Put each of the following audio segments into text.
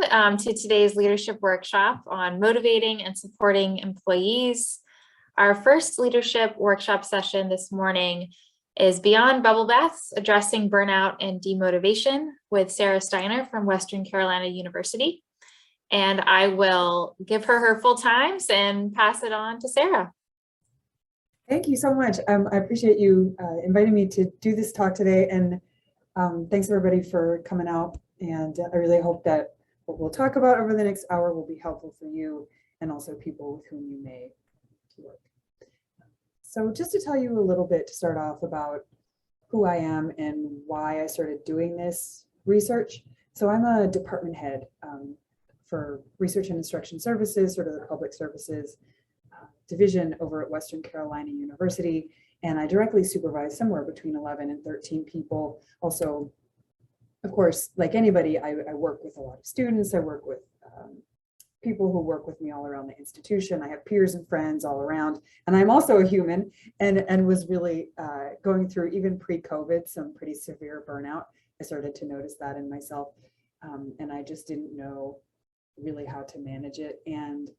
to today's leadership workshop on motivating and supporting employees. Our first leadership workshop session this morning is Beyond Bubble Baths, Addressing Burnout and Demotivation with Sarah Steiner from Western Carolina University. And I will give her her full times and pass it on to Sarah. Thank you so much. I appreciate you inviting me to do this talk today, and thanks everybody for coming out. And I really hope that what we'll talk about over the next hour will be helpful for you and also people with whom you may work. So just to tell you a little bit to start off about who I am and why I started doing this research. So I'm a department head for research and instruction services, sort of the public services division over at Western Carolina University, and I directly supervise somewhere between 11 and 13 people. Also, of course, like anybody, I work with a lot of students. I work with people who work with me all around the institution. I have peers and friends all around, and I'm also a human, and was really going through, even pre-COVID, some pretty severe burnout. I started to notice that in myself, and I just didn't know really how to manage it. And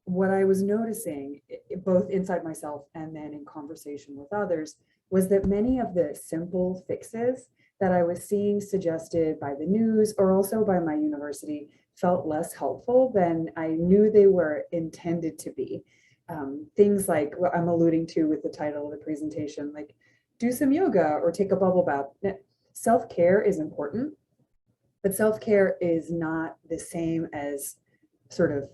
what I was noticing, both inside myself and then in conversation with others, was that many of the simple fixes that I was seeing suggested by the news or also by my university felt less helpful than I knew they were intended to be. Things like what I'm alluding to with the title of the presentation, like do some yoga or take a bubble bath. Self-care is important, but self-care is not the same as sort of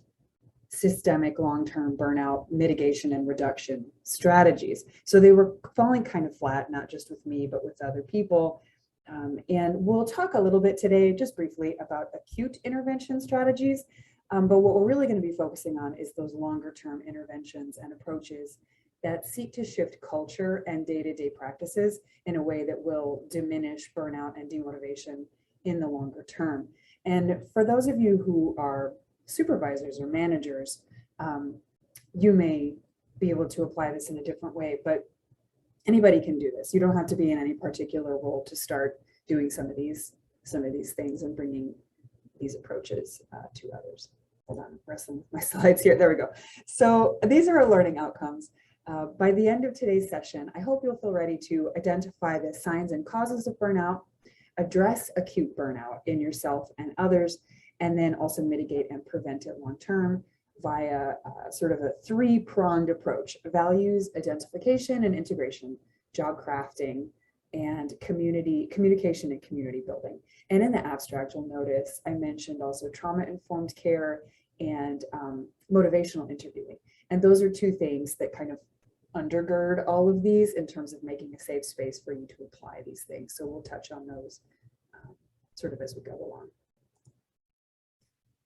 systemic long-term burnout mitigation and reduction strategies. So they were falling kind of flat, not just with me, but with other people. And we'll talk a little bit today, just briefly, about acute intervention strategies. But what we're really going to be focusing on is those longer-term interventions and approaches that seek to shift culture and day-to-day practices in a way that will diminish burnout and demotivation in the longer term. And for those of you who are supervisors or managers, you may be able to apply this in a different way, but anybody can do this. You don't have to be in any particular role to start doing some of these things and bringing these approaches to others. Hold on, I'm wrestling with my slides here. There we go. So these are our learning outcomes. By the end of today's session, I hope you'll feel ready to identify the signs and causes of burnout, address acute burnout in yourself and others, and then also mitigate and prevent it long-term via sort of a three-pronged approach: values, identification, and integration, job crafting, and communication and community building. And in the abstract, you'll notice I mentioned also trauma-informed care and motivational interviewing. And those are two things that kind of undergird all of these in terms of making a safe space for you to apply these things. So we'll touch on those sort of as we go along.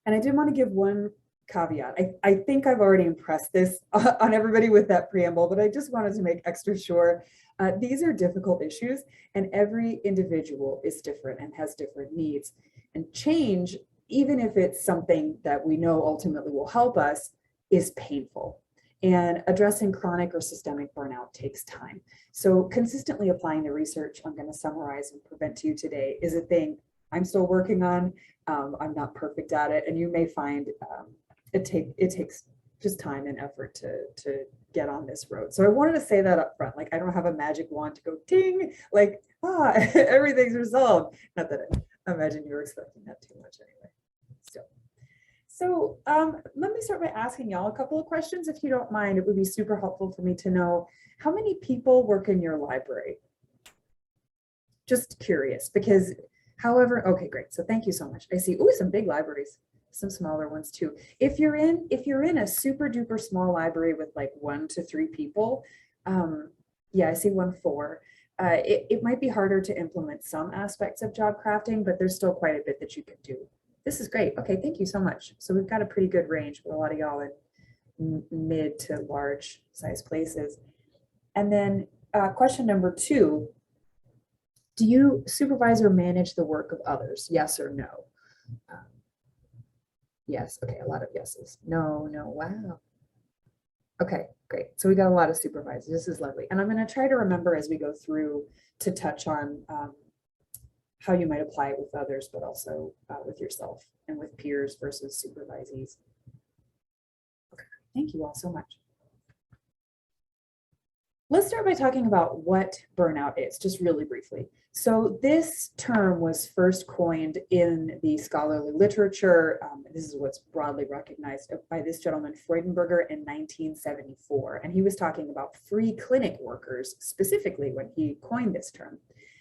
And I did want to give one caveat. I think I've already impressed this on everybody with that preamble, but I just wanted to make extra sure. These are difficult issues, and every individual is different and has different needs. And change, even if it's something that we know ultimately will help us, is painful. And addressing chronic or systemic burnout takes time. So consistently applying the research I'm going to summarize and present to you today is a thing I'm still working on. I'm not perfect at it, and you may find it takes just time and effort to get on this road. So I wanted to say that up front. Like, I don't have a magic wand to go ding, like, everything's resolved. Not that I imagine you were expecting that too much anyway. Still. So let me start by asking y'all a couple of questions, if you don't mind. It would be super helpful for me to know how many people work in your library. Just curious, because however, okay, great. So thank you so much. I see, some big libraries, some smaller ones too. If you're in a super duper small library with like 1 to 3 people, yeah, I see 1-4. It might be harder to implement some aspects of job crafting, but there's still quite a bit that you can do. This is great. Okay, thank you so much. So we've got a pretty good range with a lot of y'all in mid to large size places. And then question number 2, do you supervise or manage the work of others? Yes or no? Yes. Okay, a lot of yeses. No, wow. Okay, great. So we got a lot of supervisors. This is lovely. And I'm going to try to remember as we go through to touch on how you might apply it with others, but also with yourself and with peers versus supervisees. Okay, thank you all so much. Let's start by talking about what burnout is, just really briefly. So this term was first coined in the scholarly literature. This is what's broadly recognized by this gentleman, Freudenberger, in 1974. And he was talking about free clinic workers specifically when he coined this term.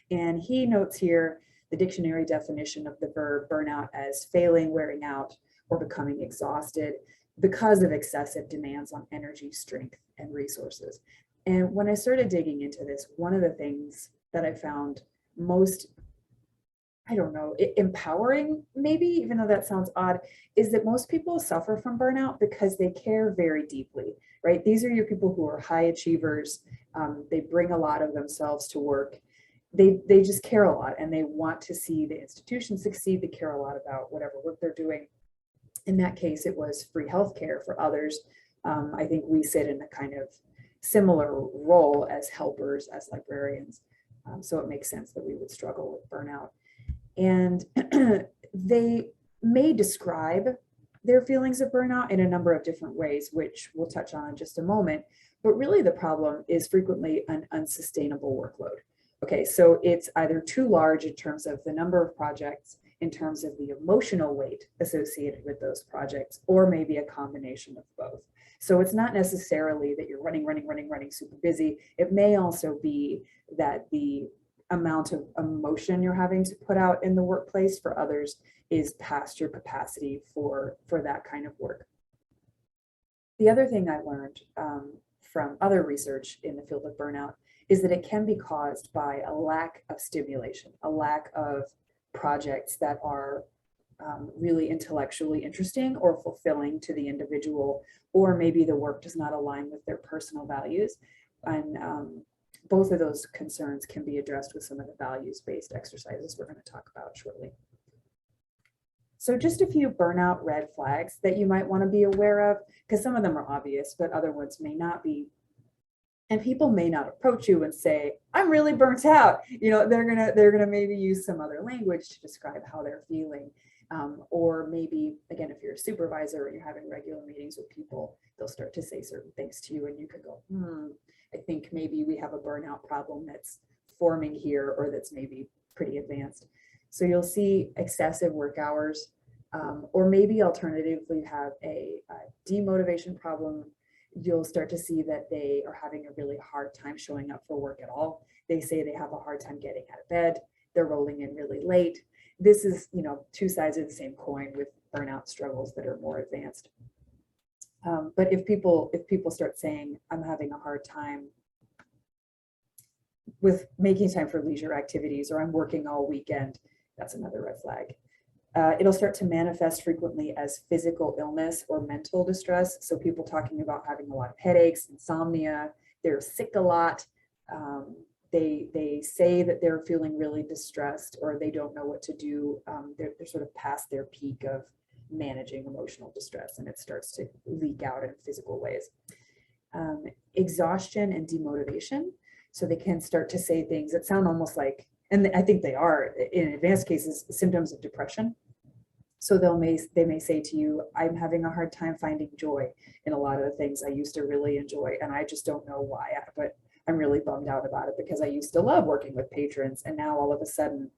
And he notes here the dictionary definition of the verb burnout as failing, wearing out, or becoming exhausted because of excessive demands on energy, strength, and resources. And when I started digging into this, one of the things that I found most, I don't know, empowering, maybe, even though that sounds odd, is that most people suffer from burnout because they care very deeply, right? These are your people who are high achievers. They bring a lot of themselves to work. They just care a lot, and they want to see the institution succeed. They care a lot about whatever work they're doing. In that case, it was free healthcare. For others, I think we sit in a kind of similar role as helpers, as librarians. So it makes sense that we would struggle with burnout. And they may describe their feelings of burnout in a number of different ways, which we'll touch on in just a moment. But really the problem is frequently an unsustainable workload. Okay, so it's either too large in terms of the number of projects, in terms of the emotional weight associated with those projects, or maybe a combination of both. So it's not necessarily that you're running super busy. It may also be that the amount of emotion you're having to put out in the workplace for others is past your capacity for that kind of work. The other thing I learned from other research in the field of burnout is that it can be caused by a lack of stimulation, a lack of projects that are really intellectually interesting or fulfilling to the individual, or maybe the work does not align with their personal values. And both of those concerns can be addressed with some of the values-based exercises we're going to talk about shortly. So just a few burnout red flags that you might want to be aware of, because some of them are obvious, but other ones may not be. And people may not approach you and say, I'm really burnt out. You know, they're gonna maybe use some other language to describe how they're feeling. Or maybe, again, if you're a supervisor and you're having regular meetings with people, they'll start to say certain things to you and you could go, I think maybe we have a burnout problem that's forming here, or that's maybe pretty advanced. So you'll see excessive work hours, or maybe alternatively you have a demotivation problem. You'll start to see that they are having a really hard time showing up for work at all. They say they have a hard time getting out of bed. They're rolling in really late. This is, you know, two sides of the same coin with burnout struggles that are more advanced. But if people start saying, I'm having a hard time with making time for leisure activities, or I'm working all weekend, that's another red flag. It'll start to manifest frequently as physical illness or mental distress. So people talking about having a lot of headaches, insomnia, they're sick a lot. They say that they're feeling really distressed, or they don't know what to do. They're sort of past their peak of managing emotional distress, and it starts to leak out in physical ways. Exhaustion and demotivation. So they can start to say things that sound almost like, and I think they are in advanced cases, symptoms of depression. So they may say to you, I'm having a hard time finding joy in a lot of the things I used to really enjoy, and I just don't know why, but I'm really bummed out about it because I used to love working with patrons, and now all of a sudden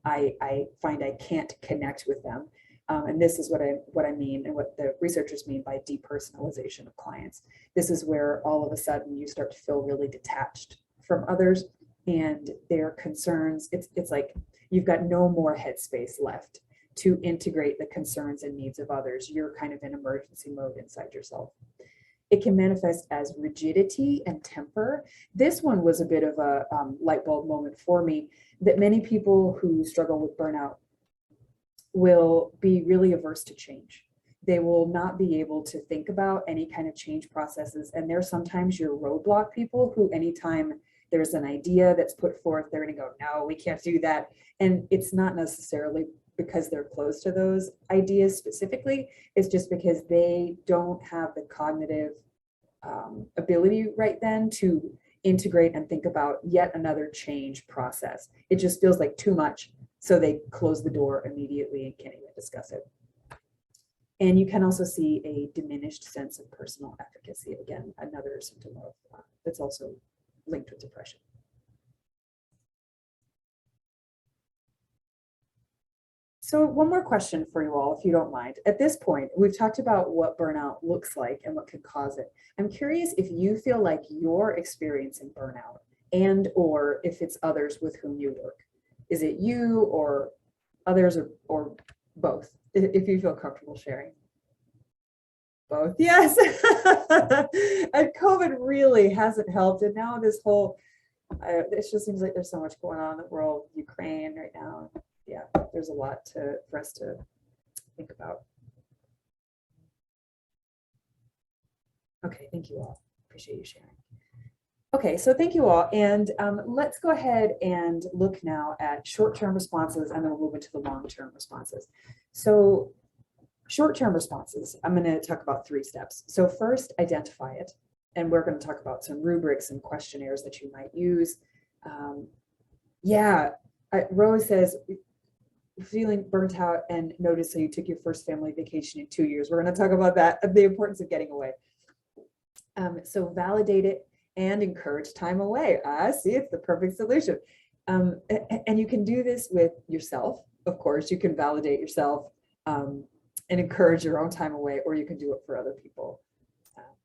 I find I can't connect with them. And this is what I mean, and what the researchers mean by depersonalization of clients. This is where all of a sudden you start to feel really detached from others and their concerns. It's like you've got no more headspace left to integrate the concerns and needs of others. You're kind of in emergency mode inside yourself. It can manifest as rigidity and temper. This one was a bit of a light bulb moment for me, that many people who struggle with burnout will be really averse to change. They will not be able to think about any kind of change processes. And they're sometimes your roadblock people who, anytime there's an idea that's put forth, they're going to go, no, we can't do that. And it's not necessarily because they're close to those ideas specifically. It's just because they don't have the cognitive ability right then to integrate and think about yet another change process. It just feels like too much. So they close the door immediately and can't even discuss it. And you can also see a diminished sense of personal efficacy. Again, another symptom of that's also linked with depression. So one more question for you all, if you don't mind. At this point, we've talked about what burnout looks like and what can cause it. I'm curious if you feel like you're experiencing burnout and or if it's others with whom you work. Is it you or others or both? If you feel comfortable sharing. Both, yes. And COVID really hasn't helped. And now this whole, it just seems like there's so much going on in the world, Ukraine right now. Yeah, there's a lot for us to think about. Okay, thank you all. Appreciate you sharing. Okay, so thank you all. And let's go ahead and look now at short-term responses, and then we'll move into the long-term responses. So short-term responses, I'm going to talk about 3 steps. So first, identify it. And we're going to talk about some rubrics and questionnaires that you might use. Rose says, feeling burnt out and notice that you took your first family vacation in 2 years. We're going to talk about that, the importance of getting away. So validate it and encourage time away. See, it's the perfect solution. And you can do this with yourself. Of course, you can validate yourself and encourage your own time away, or you can do it for other people.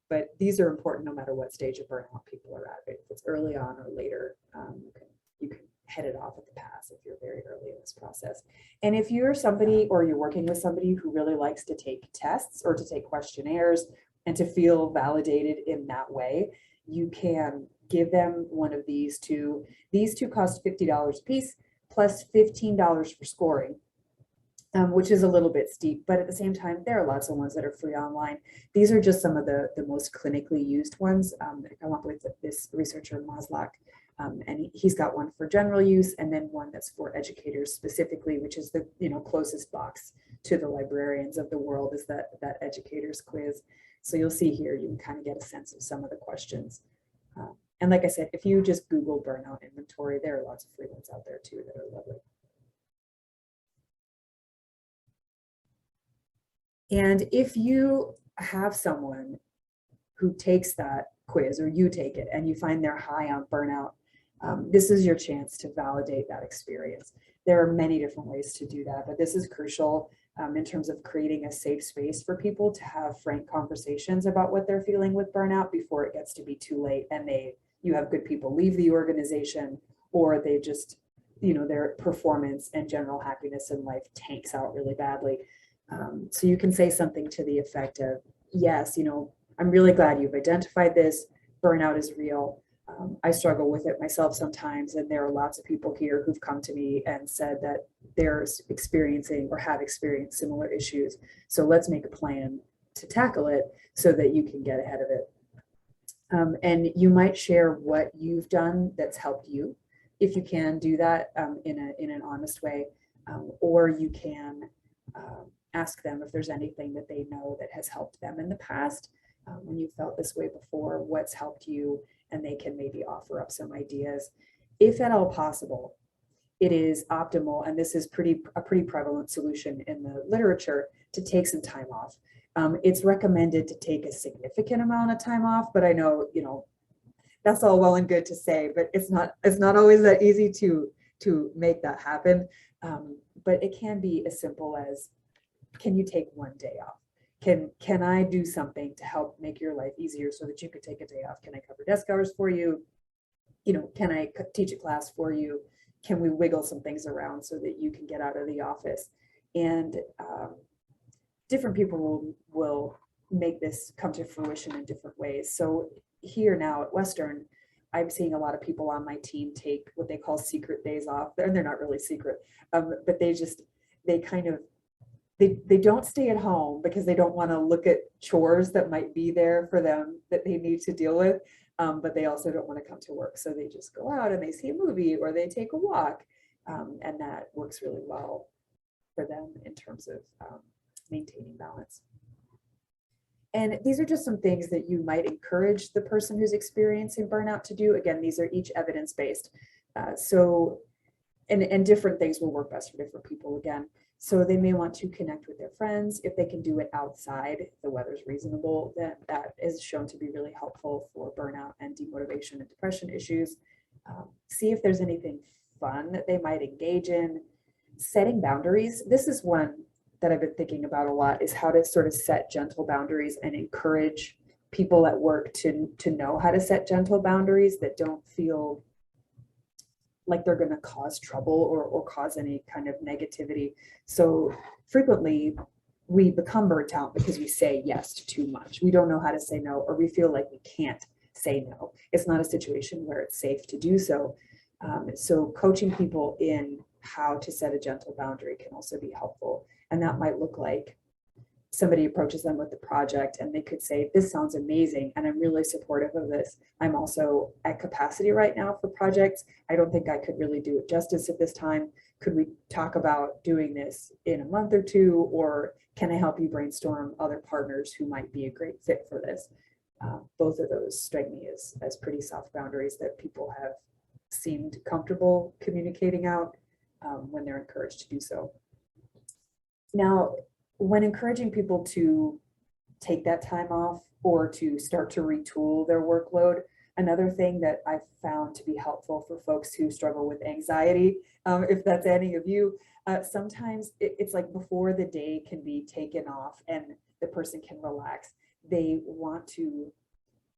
But these are important no matter what stage of burnout people are at. If it's early on or later, you can head it off at the pass if you're very early in this process. And if you're somebody or you're working with somebody who really likes to take tests or to take questionnaires and to feel validated in that way, you can give them one of these two. These two cost $50 a piece plus $15 for scoring, which is a little bit steep, but at the same time, there are lots of ones that are free online. These are just some of the most clinically used ones. I come up with this researcher, Maslach, and he's got one for general use and then one that's for educators specifically, which is the closest box to the librarians of the world is that educators quiz. So you'll see here, you can kind of get a sense of some of the questions. And like I said, if you just Google burnout inventory, there are lots of free ones out there too that are lovely. And if you have someone who takes that quiz or you take it and you find they're high on burnout, this is your chance to validate that experience. There are many different ways to do that, but this is crucial in terms of creating a safe space for people to have frank conversations about what they're feeling with burnout before it gets to be too late and you have good people leave the organization, or they just, their performance and general happiness in life tanks out really badly. So you can say something to the effect of, yes, I'm really glad you've identified this. Burnout is real. I struggle with it myself sometimes, and there are lots of people here who've come to me and said that they're experiencing or have experienced similar issues. So let's make a plan to tackle it so that you can get ahead of it. And you might share what you've done that's helped you, if you can do that in an honest way, or you can ask them if there's anything that they know that has helped them in the past. When you felt this way before, what's helped you, and they can maybe offer up some ideas. If at all possible, it is optimal, and this is a pretty prevalent solution in the literature, to take some time off. It's recommended to take a significant amount of time off, but I know, that's all well and good to say, but it's not always that easy to make that happen. But it can be as simple as, can you take one day off? Can I do something to help make your life easier so that you could take a day off? Can I cover desk hours for you? Can I teach a class for you? Can we wiggle some things around so that you can get out of the office? And different people will make this come to fruition in different ways. So here now at Western, I'm seeing a lot of people on my team take what they call secret days off. They're not really secret, but they don't stay at home because they don't want to look at chores that might be there for them that they need to deal with. But they also don't want to come to work. So they just go out and they see a movie or they take a walk. And that works really well for them in terms of maintaining balance. And these are just some things that you might encourage the person who's experiencing burnout to do. Again, these are each evidence-based. So and different things will work best for different people again. So they may want to connect with their friends. If they can do it outside, if the weather's reasonable, then that is shown to be really helpful for burnout and demotivation and depression issues. See if there's anything fun that they might engage in. Setting boundaries. This is one that I've been thinking about a lot, is how to sort of set gentle boundaries and encourage people at work to know how to set gentle boundaries that don't feel like they're going to cause trouble or cause any kind of negativity. So frequently we become burnt out because we say yes to too much. We don't know how to say no, or we feel like we can't say no. It's not a situation where it's safe to do so. So coaching people in how to set a gentle boundary can also be helpful. And that might look like somebody approaches them with the project and they could say, this sounds amazing and I'm really supportive of this. I'm also at capacity right now for projects. I don't think I could really do it justice at this time. Could we talk about doing this in a month or two, or can I help you brainstorm other partners who might be a great fit for this? Both of those strike me as pretty soft boundaries that people have seemed comfortable communicating out when they're encouraged to do so. Now, when encouraging people to take that time off or to start to retool their workload, another thing that I've found to be helpful for folks who struggle with anxiety, if that's any of you, sometimes it's like before the day can be taken off and the person can relax, they want to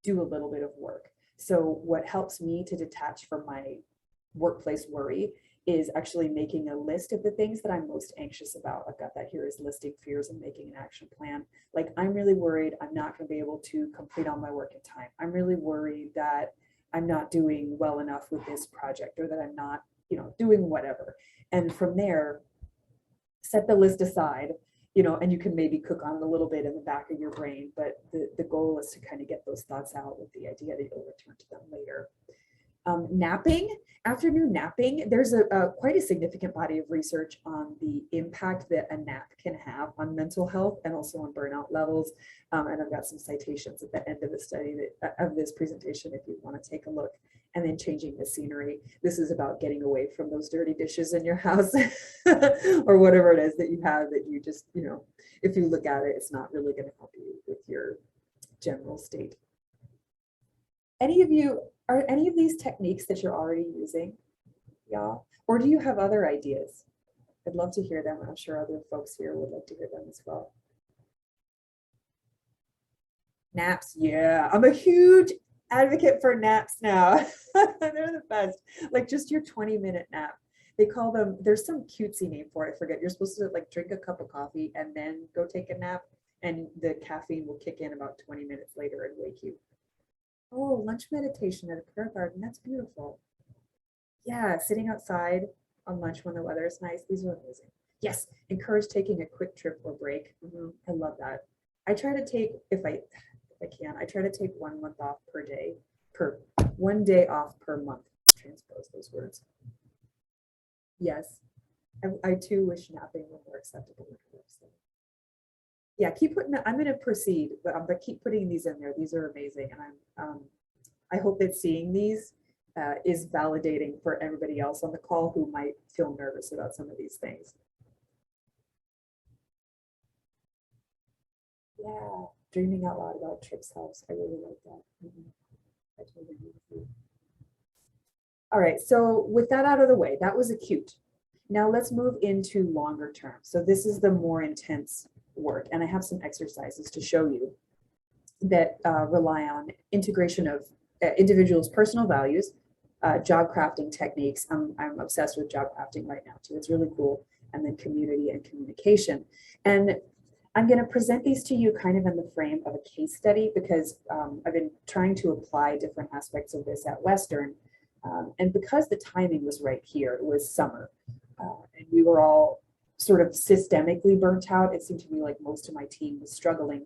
do a little bit of work. So what helps me to detach from my workplace worry is actually making a list of the things that I'm most anxious about. I've got that here as listing fears and making an action plan. Like, I'm really worried I'm not going to be able to complete all my work in time. I'm really worried that I'm not doing well enough with this project, or that I'm not, doing whatever. And from there, set the list aside, and you can maybe cook on it a little bit in the back of your brain, but the goal is to kind of get those thoughts out with the idea that you'll return to them later. Napping, afternoon napping, there's quite a significant body of research on the impact that a nap can have on mental health and also on burnout levels. And I've got some citations at the end of the study of this presentation if you want to take a look. And then changing the scenery. This is about getting away from those dirty dishes in your house or whatever it is that you have that you just, if you look at it, it's not really going to help you with your general state. Are any of these techniques that you're already using? Yeah. Or do you have other ideas? I'd love to hear them. I'm sure other folks here would like to hear them as well. Naps. Yeah. I'm a huge advocate for naps now. They're the best. Like just your 20-minute nap. They call them, there's some cutesy name for it. I forget. You're supposed to like drink a cup of coffee and then go take a nap, and the caffeine will kick in about 20 minutes later and wake you. Oh, lunch meditation at a prayer garden. That's beautiful. Yeah, sitting outside on lunch when the weather is nice. These are amazing. Yes, encourage taking a quick trip or break. I love that. I try to take, if I can, I try to take 1 month off per day, 1 day off per month. Transpose those words. Yes, I too wish napping were more acceptable. Yeah, keep putting that. I'm going to proceed, but keep putting these in there. These are amazing, and I hope that seeing these is validating for everybody else on the call who might feel nervous about some of these things. Yeah, dreaming out loud about trips helps. I really like that. I totally agree with you. All right, so with that out of the way, that was acute. Now let's move into longer term. So this is the more intense work, and I have some exercises to show you that rely on integration of individuals' personal values, job crafting techniques. I'm obsessed with job crafting right now too. It's really cool. And then community and communication. And I'm going to present these to you kind of in the frame of a case study, because I've been trying to apply different aspects of this at Western. And because the timing was right here, it was summer, and we were all sort of systemically burnt out. It seemed to me like most of my team was struggling.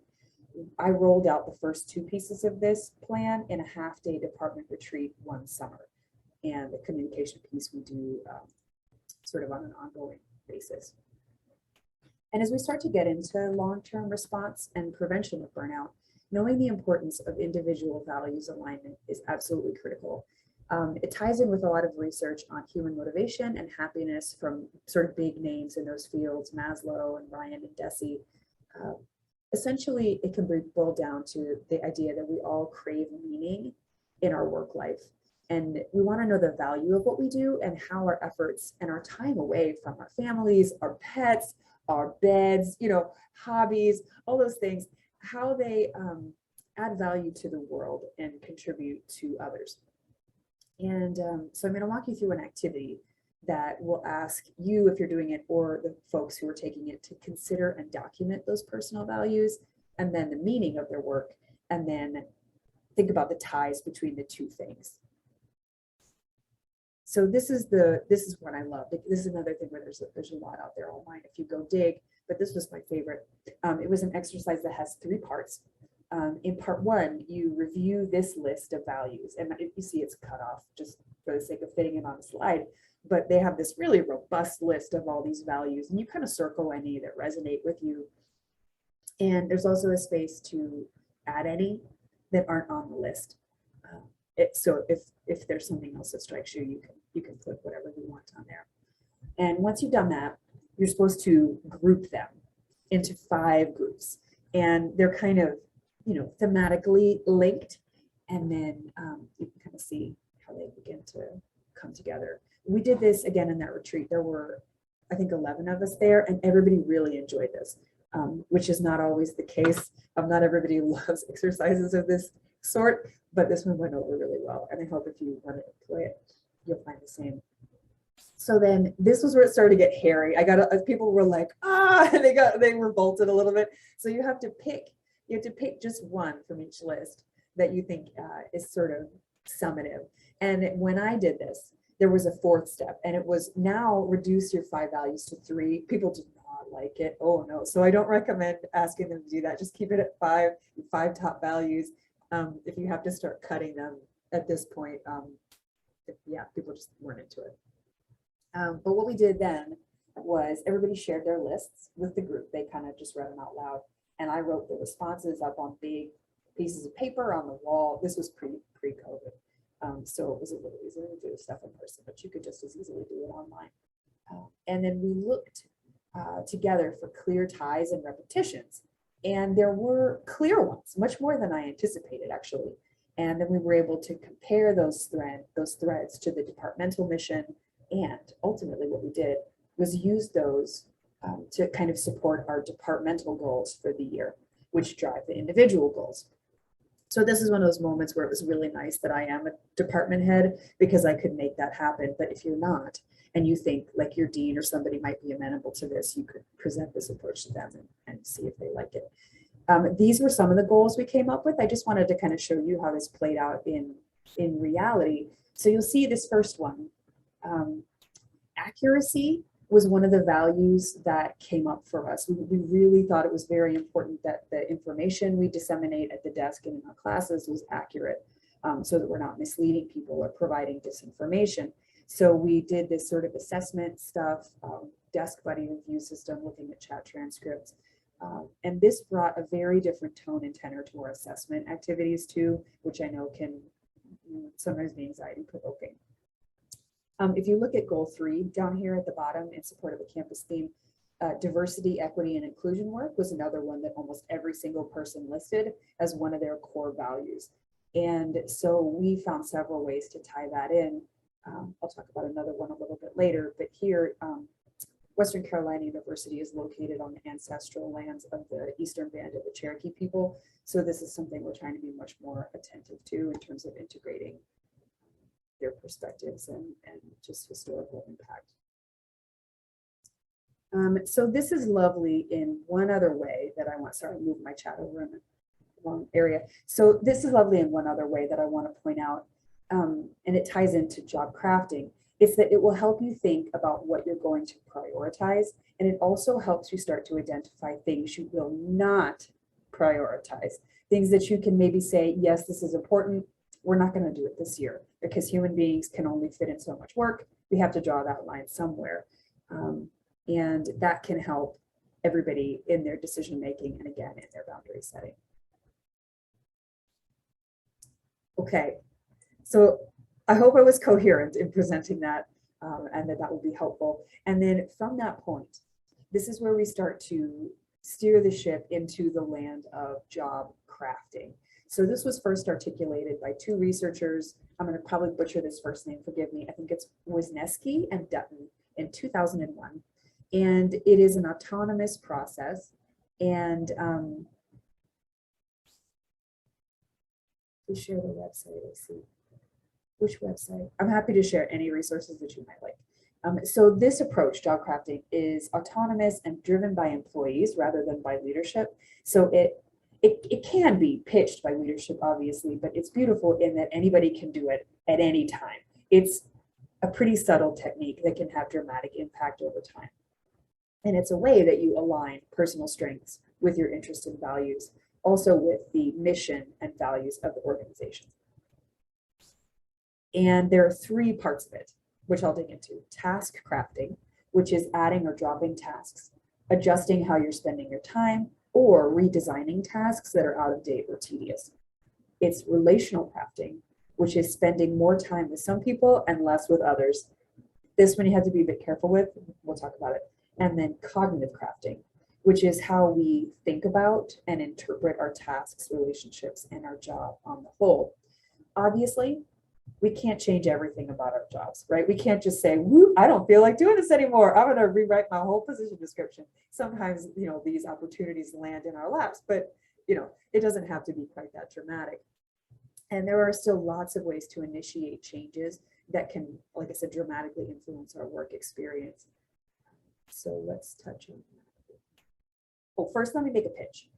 I rolled out the first 2 pieces of this plan in a half-day department retreat one summer. And the communication piece we do sort of on an ongoing basis. And as we start to get into long-term response and prevention of burnout, knowing the importance of individual values alignment is absolutely critical. It ties in with a lot of research on human motivation and happiness from sort of big names in those fields, Maslow and Ryan and Deci. Essentially, it can be boiled down to the idea that we all crave meaning in our work life. And we want to know the value of what we do and how our efforts and our time away from our families, our pets, our beds, hobbies, all those things, how they add value to the world and contribute to others. And so I'm going to walk you through an activity that will ask you, if you're doing it, or the folks who are taking it, to consider and document those personal values and then the meaning of their work, and then think about the ties between the two things. So this is what I love. This is another thing where there's a lot out there online if you go dig, but this was my favorite. It was an exercise that has 3 parts. In part 1, you review this list of values, and if you see it's cut off just for the sake of fitting it on a slide, but they have this really robust list of all these values, and you kind of circle any that resonate with you. And there's also a space to add any that aren't on the list. So if there's something else that strikes you, you can put whatever you want on there. And once you've done that, you're supposed to group them into 5 groups, and they're kind of thematically linked, and then you can kind of see how they begin to come together. We did this again in that retreat. There were, I think, 11 of us there, and everybody really enjoyed this, which is not always the case. Not everybody loves exercises of this sort, but this one went over really well, and I hope if you want to play it, you'll find the same. So then this was where it started to get hairy. People were like, they revolted a little bit. So you have to pick just one from each list that you think is sort of summative. And when I did this, there was a 4th step, and it was now reduce your 5 values to 3. People did not like it. Oh no. So I don't recommend asking them to do that. Just keep it at 5 top values. If you have to start cutting them at this point, people just weren't into it. But what we did then was everybody shared their lists with the group. They kind of just read them out loud, and I wrote the responses up on big pieces of paper on the wall. This was pre-COVID, so it was a little easier to do stuff in person, but you could just as easily do it online. And then we looked together for clear ties and repetitions, and there were clear ones, much more than I anticipated, actually. And then we were able to compare those threads to the departmental mission. And ultimately what we did was use those to kind of support our departmental goals for the year, which drive the individual goals. So this is one of those moments where it was really nice that I am a department head, because I could make that happen. But if you're not, and you think like your dean or somebody might be amenable to this, you could present this approach to them and see if they like it. These were some of the goals we came up with. I just wanted to kind of show you how this played out in reality. So you'll see this first one. Accuracy was one of the values that came up for us. We really thought it was very important that the information we disseminate at the desk and in our classes was accurate, so that we're not misleading people or providing disinformation. So we did this sort of assessment stuff, desk buddy review system, looking at chat transcripts. And this brought a very different tone and tenor to our assessment activities too, which I know can sometimes be anxiety provoking. If you look at goal 3 down here at the bottom, in support of a campus theme, diversity, equity, and inclusion work was another one that almost every single person listed as one of their core values. And so we found several ways to tie that in. I'll talk about another one a little bit later, but here, Western Carolina University is located on the ancestral lands of the Eastern Band of the Cherokee people. So this is something we're trying to be much more attentive to in terms of integrating their perspectives and just historical impact. So this is lovely in one other way that I want, sorry, move my chat over in the wrong area. So this is lovely in one other way that I want to point out, and it ties into job crafting. It's that it will help you think about what you're going to prioritize, and it also helps you start to identify things you will not prioritize, things that you can maybe say, yes, this is important, we're not going to do it this year, because human beings can only fit in so much work. We have to draw that line somewhere. And that can help everybody in their decision making and again in their boundary setting. Okay, so I hope I was coherent in presenting that, and that will be helpful. And then from that point, this is where we start to steer the ship into the land of job crafting. So this was first articulated by two researchers. I'm going to probably butcher this first name, forgive me. I think it's Wisniewski and Dutton in 2001. And it is an autonomous process. And we share the website, let's see. Which website? I'm happy to share any resources that you might like. So this approach, job crafting, is autonomous and driven by employees rather than by leadership. So it can be pitched by leadership, obviously, but it's beautiful in that anybody can do it at any time. It's a pretty subtle technique that can have dramatic impact over time. And it's a way that you align personal strengths with your interests and values, also with the mission and values of the organization. And there are three parts of it, which I'll dig into. Task crafting, which is adding or dropping tasks, adjusting how you're spending your time, or redesigning tasks that are out of date or tedious. It's relational crafting, which is spending more time with some people and less with others. This one you have to be a bit careful with. We'll talk about it. And then cognitive crafting, which is how we think about and interpret our tasks, relationships, and our job on the whole. Obviously, we can't change everything about our jobs, right? We can't just say, whoop, I don't feel like doing this anymore. I'm going to rewrite my whole position description. Sometimes, these opportunities land in our laps, but, it doesn't have to be quite that dramatic. And there are still lots of ways to initiate changes that can, like I said, dramatically influence our work experience. So let's touch on that. Oh, first, let me make a pitch.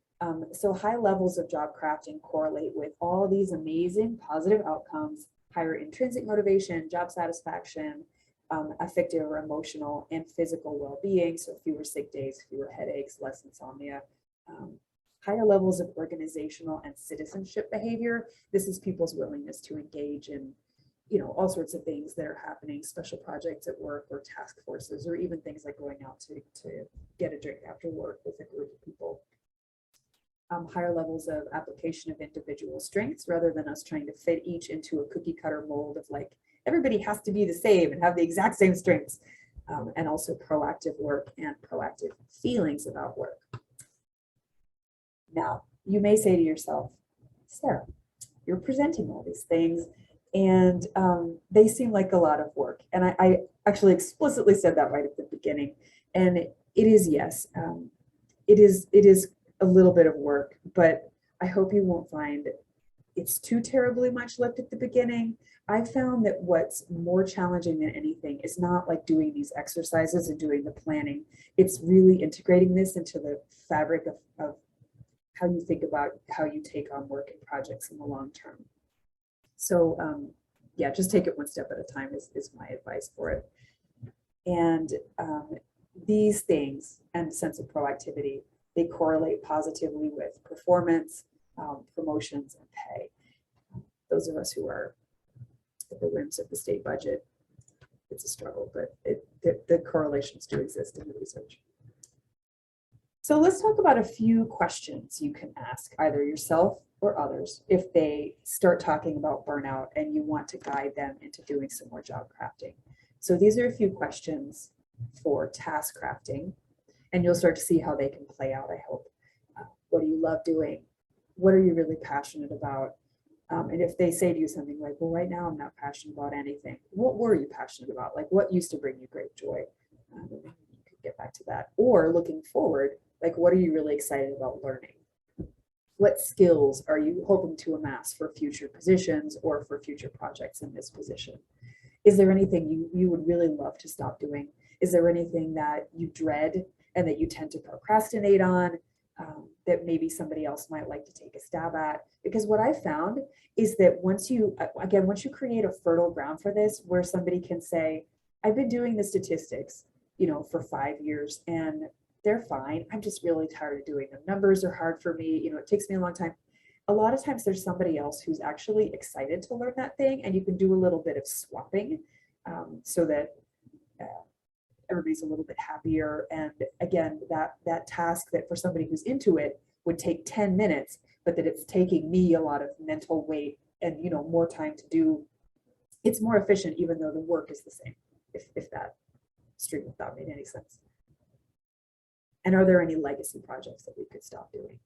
So high levels of job crafting correlate with all these amazing positive outcomes: higher intrinsic motivation, job satisfaction, affective or emotional and physical well-being. So fewer sick days, fewer headaches, less insomnia, higher levels of organizational and citizenship behavior. This is people's willingness to engage in, all sorts of things that are happening, special projects at work or task forces, or even things like going out to get a drink after work with a group of people. Higher levels of application of individual strengths rather than us trying to fit each into a cookie cutter mold of like, everybody has to be the same and have the exact same strengths. And also proactive work and proactive feelings about work. Now, you may say to yourself, Sarah, you're presenting all these things and they seem like a lot of work. And I actually explicitly said that right at the beginning. And it is, yes, it is a little bit of work, but I hope you won't find it's too terribly much left at the beginning. I found that what's more challenging than anything is not like doing these exercises and doing the planning. It's really integrating this into the fabric of how you think about how you take on work and projects in the long term. So yeah, just take it one step at a time is my advice for it. And these things and sense of proactivity, they correlate positively with performance, promotions, and pay. Those of us who are at the whims of the state budget, it's a struggle, but the correlations do exist in the research. So let's talk about a few questions you can ask either yourself or others if they start talking about burnout and you want to guide them into doing some more job crafting. So these are a few questions for task crafting, and you'll start to see how they can play out, I hope. What do you love doing? What are you really passionate about? And if they say to you something like, well, right now I'm not passionate about anything. What were you passionate about? Like what used to bring you great joy? You could get back to that. Or looking forward, like what are you really excited about learning? What skills are you hoping to amass for future positions or for future projects in this position? Is there anything you would really love to stop doing? Is there anything that you dread and that you tend to procrastinate on? That maybe somebody else might like to take a stab at? Because what I found is that once you create a fertile ground for this, where somebody can say, I've been doing the statistics, for 5 years and they're fine. I'm just really tired of doing them. Numbers are hard for me. It takes me a long time. A lot of times there's somebody else who's actually excited to learn that thing, and you can do a little bit of swapping so that everybody's a little bit happier. And again, that task that for somebody who's into it would take 10 minutes, but that it's taking me a lot of mental weight and more time to do it's more efficient, even though the work is the same, if that stream of thought made any sense. And are there any legacy projects that we could stop doing?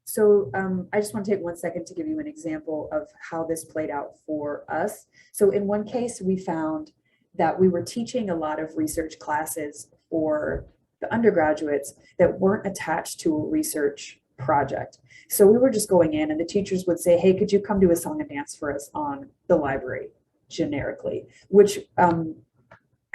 So I just want to take 1 second to give you an example of how this played out for us. So in one case, we found that we were teaching a lot of research classes for the undergraduates that weren't attached to a research project. So we were just going in and the teachers would say, hey, could you come do a song and dance for us on the library generically, which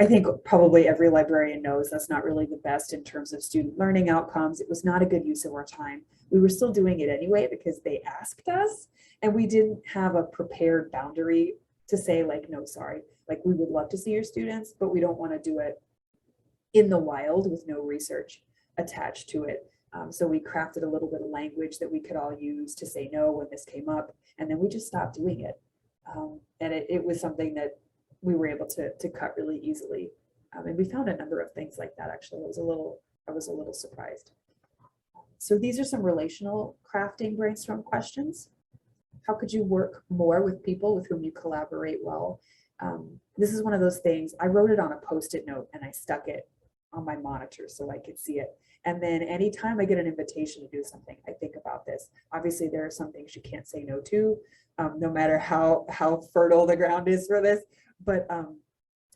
I think probably every librarian knows that's not really the best in terms of student learning outcomes. It was not a good use of our time. We were still doing it anyway because they asked us, and we didn't have a prepared boundary to say like, no, sorry, like we would love to see your students, but we don't want to do it in the wild with no research attached to it. So we crafted a little bit of language that we could all use to say no when this came up, and then we just stopped doing it. And it was something that we were able to cut really easily. And we found a number of things like that, actually. I was a little surprised. So these are some relational crafting brainstorm questions. How could you work more with people with whom you collaborate well? This is one of those things, I wrote it on a Post-it note and I stuck it on my monitor so I could see it. And then anytime I get an invitation to do something, I think about this. Obviously, there are some things you can't say no to, no matter how fertile the ground is for this, but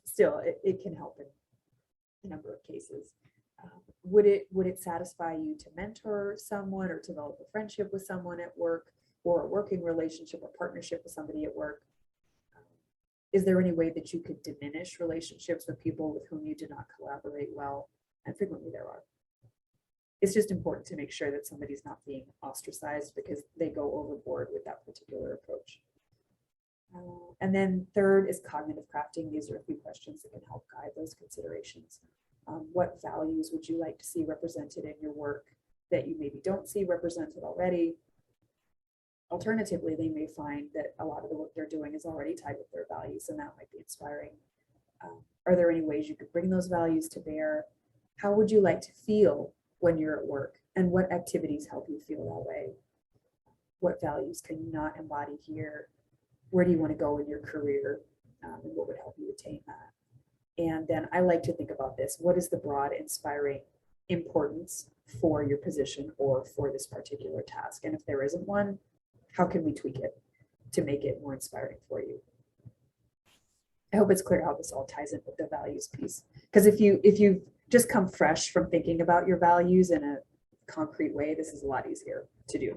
still, it can help in a number of cases. Would it satisfy you to mentor someone or to develop a friendship with someone at work, or a working relationship or partnership with somebody at work? Is there any way that you could diminish relationships with people with whom you do not collaborate well? And frequently there are. It's just important to make sure that somebody's not being ostracized because they go overboard with that particular approach. And then third is cognitive crafting. These are a few questions that can help guide those considerations. What values would you like to see represented in your work that you maybe don't see represented already? Alternatively, they may find that a lot of the work they're doing is already tied with their values, and that might be inspiring. Are there any ways you could bring those values to bear? How would you like to feel when you're at work, and what activities help you feel that way? What values can you not embody here? Where do you want to go in your career, and what would help you attain that? And then I like to think about this. What is the broad inspiring importance for your position or for this particular task? And if there isn't one, how can we tweak it to make it more inspiring for you? I hope it's clear how this all ties in with the values piece. Because if you just come fresh from thinking about your values in a concrete way, this is a lot easier to do.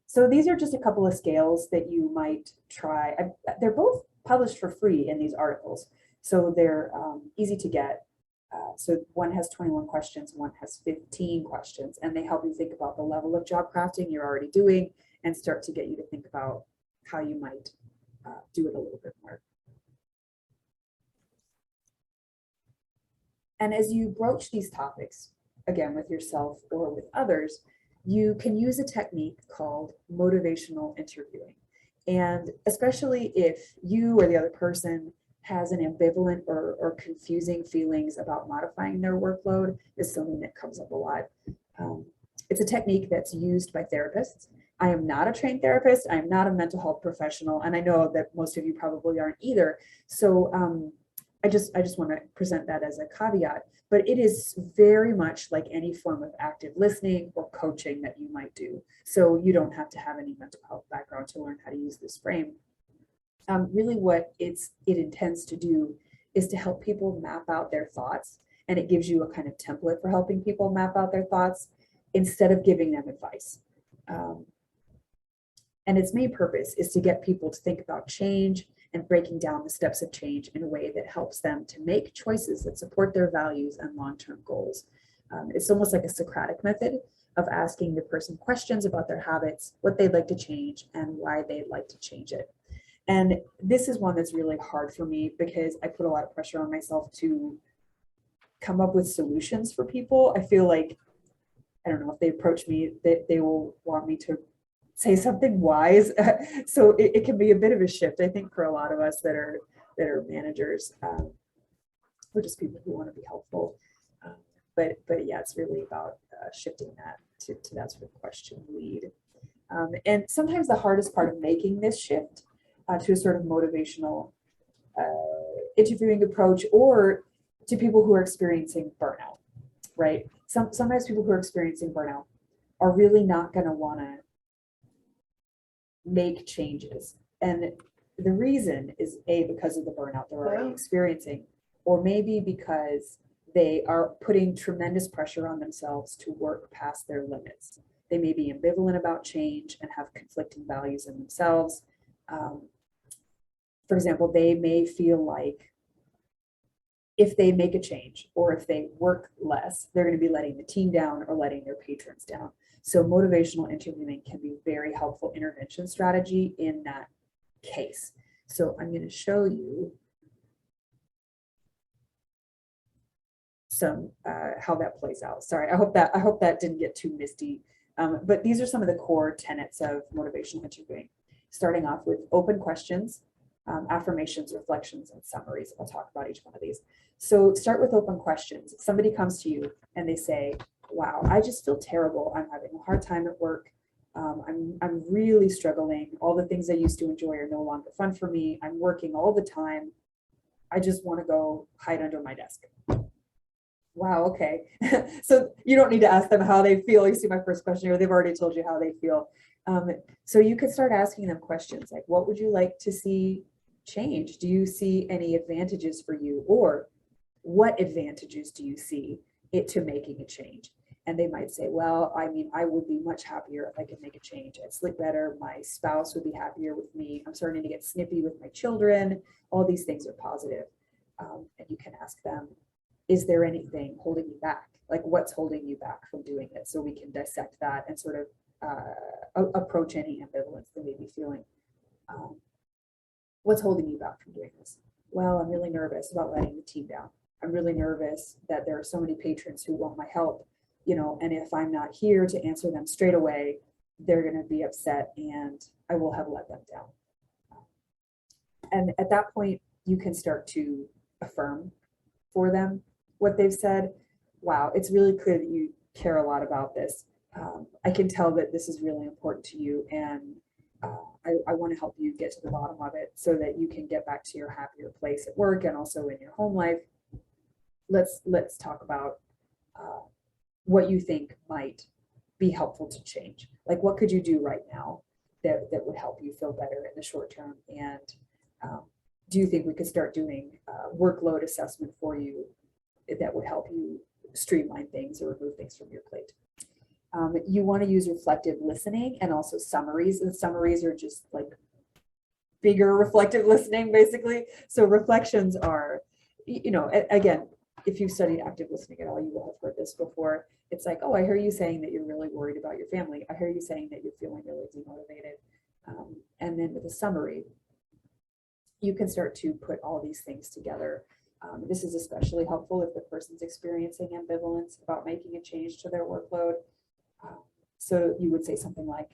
So these are just a couple of scales that you might try. They're both published for free in these articles, so they're easy to get. So one has 21 questions, one has 15 questions, and they help you think about the level of job crafting you're already doing and start to get you to think about how you might do it a little bit more. And as you broach these topics, again, with yourself or with others, you can use a technique called motivational interviewing. And especially if you or the other person has an ambivalent or confusing feelings about modifying their workload, is something that comes up a lot. It's a technique that's used by therapists. I am not a trained therapist. I am not a mental health professional. And I know that most of you probably aren't either. So I just want to present that as a caveat, but it is very much like any form of active listening or coaching that you might do. So you don't have to have any mental health background to learn how to use this frame. Really what it intends to do is to help people map out their thoughts, and it gives you a kind of template for helping people map out their thoughts instead of giving them advice. And its main purpose is to get people to think about change and breaking down the steps of change in a way that helps them to make choices that support their values and long-term goals. It's almost like a Socratic method of asking the person questions about their habits, what they'd like to change, and why they'd like to change it. And this is one that's really hard for me because I put a lot of pressure on myself to come up with solutions for people. I feel like, I don't know, if they approach me, that they will want me to say something wise. So it can be a bit of a shift, I think, for a lot of us that are managers, or just people who want to be helpful. But yeah, it's really about shifting that to that sort of question lead. And sometimes the hardest part of making this shift to a sort of motivational interviewing approach, or to people who are experiencing burnout, right? Sometimes people who are experiencing burnout are really not going to want to make changes. And the reason is because of the burnout they're already experiencing, or maybe because they are putting tremendous pressure on themselves to work past their limits. They may be ambivalent about change and have conflicting values in themselves. For example, they may feel like if they make a change or if they work less, they're going to be letting the team down or letting their patrons down. So motivational interviewing can be a very helpful intervention strategy in that case. So I'm going to show you some how that plays out. Sorry, I hope that didn't get too misty. But these are some of the core tenets of motivational interviewing. Starting off with open questions, affirmations, reflections, and summaries. I'll talk about each one of these. So start with open questions. Somebody comes to you and they say, wow, I just feel terrible. I'm having a hard time at work. I'm really struggling. All the things I used to enjoy are no longer fun for me. I'm working all the time. I just want to go hide under my desk. Wow, okay. So you don't need to ask them how they feel. You see my first question here, they've already told you how they feel. So you could start asking them questions like, what would you like to see change? Do you see any advantages for you? Or what advantages do you see it to making a change? And they might say, well, I mean, I would be much happier if I could make a change. I'd sleep better. My spouse would be happier with me. I'm starting to get snippy with my children. All these things are positive. And you can ask them, is there anything holding you back? Like, what's holding you back from doing it? So we can dissect that and sort of approach any ambivalence they may be feeling. What's holding you back from doing this? Well, I'm really nervous about letting the team down. I'm really nervous that there are so many patrons who want my help, and if I'm not here to answer them straight away, they're going to be upset and I will have let them down. And at that point, you can start to affirm for them what they've said. Wow, it's really clear that you care a lot about this. I can tell that this is really important to you, and I want to help you get to the bottom of it so that you can get back to your happier place at work and also in your home life. Let's talk about what you think might be helpful to change. Like, what could you do right now that would help you feel better in the short term? And do you think we could start doing workload assessment for you that would help you streamline things or remove things from your plate? You want to use reflective listening and also summaries. And summaries are just like bigger reflective listening, basically. So reflections are, again, if you've studied active listening at all, you will have heard this before. It's like, oh, I hear you saying that you're really worried about your family. I hear you saying that you're feeling really demotivated. And then with a summary, you can start to put all these things together. This is especially helpful if the person's experiencing ambivalence about making a change to their workload. So you would say something like,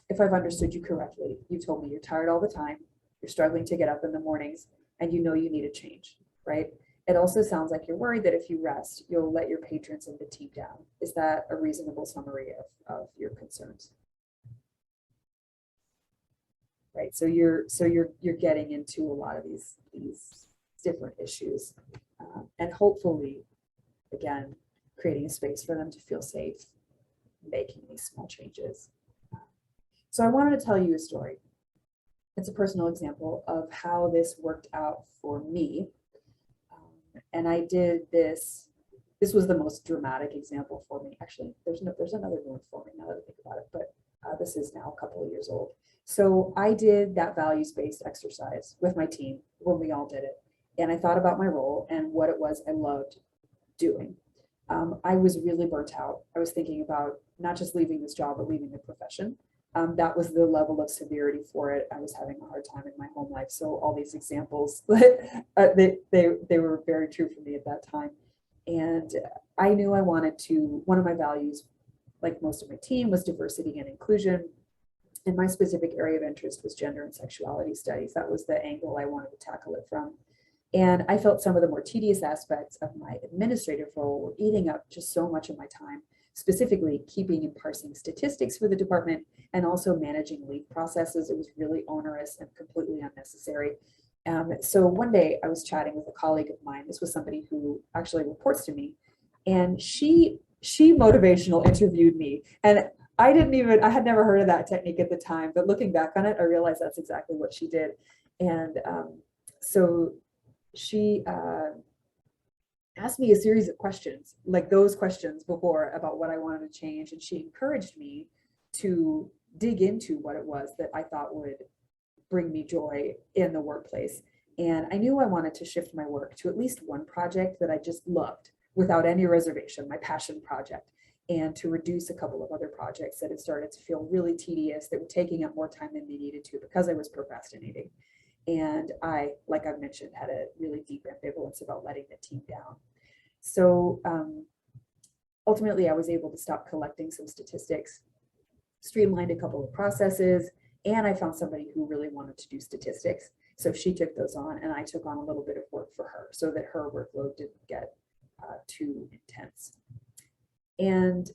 if I've understood you correctly, you told me you're tired all the time, you're struggling to get up in the mornings, and you know you need a change, right? It also sounds like you're worried that if you rest, you'll let your patrons and the team down. Is that a reasonable summary of your concerns? Right, so you're getting into a lot of these different issues, and hopefully, again, creating a space for them to feel safe, making these small changes. So I wanted to tell you a story. It's a personal example of how this worked out for me. And I did this. This was the most dramatic example for me. Actually, there's another one for me now that I think about it, but this is now a couple of years old. So I did that values-based exercise with my team when we all did it. And I thought about my role and what it was I loved doing. I was really burnt out. I was thinking about not just leaving this job, but leaving the profession. That was the level of severity for it. I was having a hard time in my home life. So all these examples, they were very true for me at that time. And I knew I wanted to, one of my values, like most of my team, was diversity and inclusion. And my specific area of interest was gender and sexuality studies. That was the angle I wanted to tackle it from. And I felt some of the more tedious aspects of my administrative role were eating up just so much of my time. specifically keeping and parsing statistics for the department and also managing leave processes. It was really onerous and completely unnecessary. So one day I was chatting with a colleague of mine. This was somebody who actually reports to me, and she motivational interviewed me. And I had never heard of that technique at the time, but looking back on it, I realized that's exactly what she did. And so she asked me a series of questions, like those questions before, about what I wanted to change. And she encouraged me to dig into what it was that I thought would bring me joy in the workplace. And I knew I wanted to shift my work to at least one project that I just loved without any reservation, my passion project, and to reduce a couple of other projects that had started to feel really tedious, that were taking up more time than they needed to because I was procrastinating. And I, like I've mentioned, had a really deep ambivalence about letting the team down. So ultimately, I was able to stop collecting some statistics, streamlined a couple of processes, and I found somebody who really wanted to do statistics. So she took those on, and I took on a little bit of work for her so that her workload didn't get too intense. And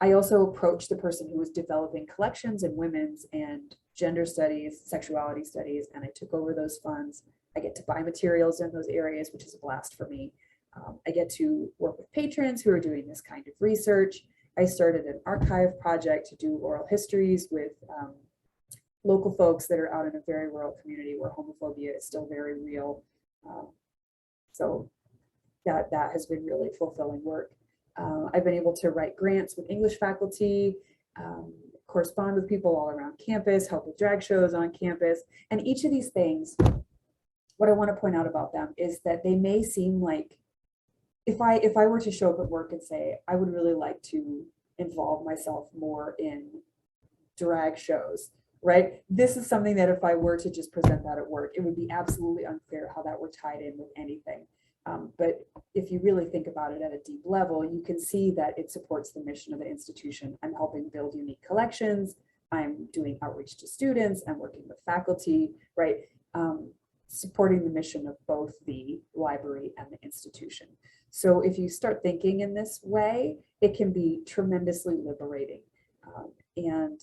I also approached the person who was developing collections in women's and gender studies, sexuality studies, and I took over those funds. I get to buy materials in those areas, which is a blast for me. I get to work with patrons who are doing this kind of research. I started an archive project to do oral histories with local folks that are out in a very rural community where homophobia is still very real. So that has been really fulfilling work. I've been able to write grants with English faculty, correspond with people all around campus, help with drag shows on campus. And each of these things, what I want to point out about them is that they may seem like, if I were to show up at work and say, I would really like to involve myself more in drag shows, right? This is something that if I were to just present that at work, it would be absolutely unfair how that were tied in with anything. But if you really think about it at a deep level, you can see that it supports the mission of the institution. I'm helping build unique collections. I'm doing outreach to students. I'm working with faculty, right? Supporting the mission of both the library and the institution. So if you start thinking in this way, it can be tremendously liberating. And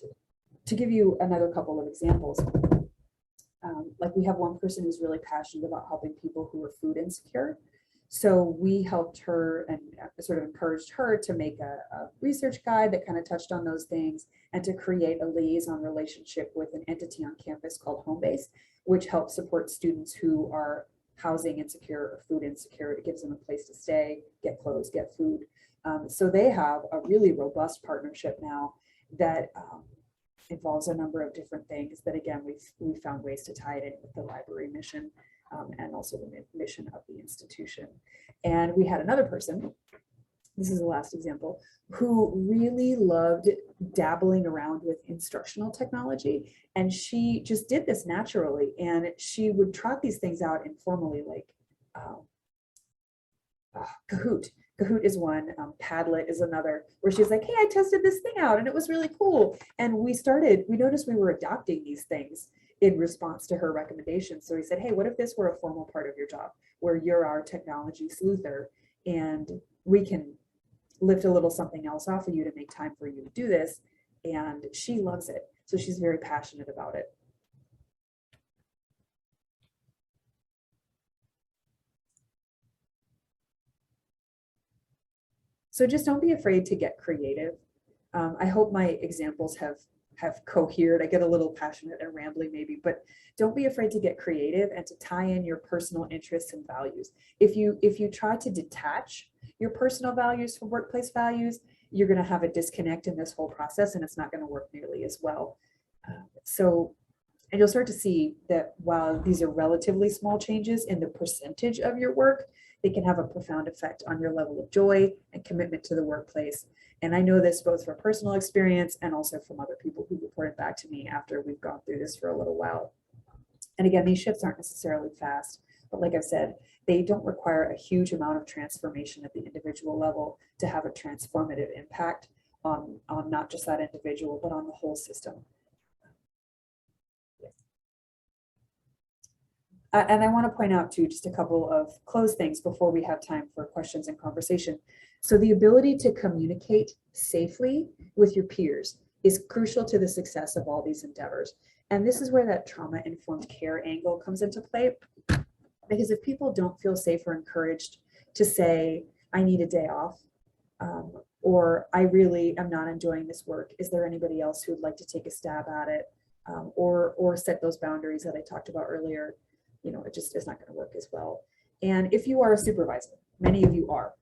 to give you another couple of examples, like we have one person who's really passionate about helping people who are food insecure. So we helped her and sort of encouraged her to make a research guide that kind of touched on those things, and to create a liaison relationship with an entity on campus called Homebase, which helps support students who are housing insecure or food insecure. It gives them a place to stay, get clothes, get food. So they have a really robust partnership now that involves a number of different things that, again, we've found ways to tie it in with the library mission and also the mission of the institution. And we had another person, this is the last example, who really loved dabbling around with instructional technology. And she just did this naturally. And she would trot these things out informally, like Kahoot. Kahoot is one, Padlet is another, where she's like, hey, I tested this thing out and it was really cool. And we noticed we were adopting these things in response to her recommendations. So we said, hey, what if this were a formal part of your job, where you're our technology sleuther and we can lift a little something else off of you to make time for you to do this. And she loves it. So she's very passionate about it. So just don't be afraid to get creative. I hope my examples have cohered. I get a little passionate and rambling maybe, but don't be afraid to get creative and to tie in your personal interests and values. If you try to detach your personal values from workplace values, you're going to have a disconnect in this whole process, and it's not going to work nearly as well. And you'll start to see that while these are relatively small changes in the percentage of your work, they can have a profound effect on your level of joy and commitment to the workplace. And I know this both from personal experience and also from other people who reported back to me after we've gone through this for a little while. And again, these shifts aren't necessarily fast, but like I've said, they don't require a huge amount of transformation at the individual level to have a transformative impact on not just that individual, but on the whole system. And I want to point out too, just a couple of close things before we have time for questions and conversation. So the ability to communicate safely with your peers is crucial to the success of all these endeavors. And this is where that trauma-informed care angle comes into play. Because if people don't feel safe or encouraged to say, I need a day off, or I really am not enjoying this work, is there anybody else who would like to take a stab at it? Or set those boundaries that I talked about earlier, it just is not going to work as well. And if you are a supervisor, many of you are,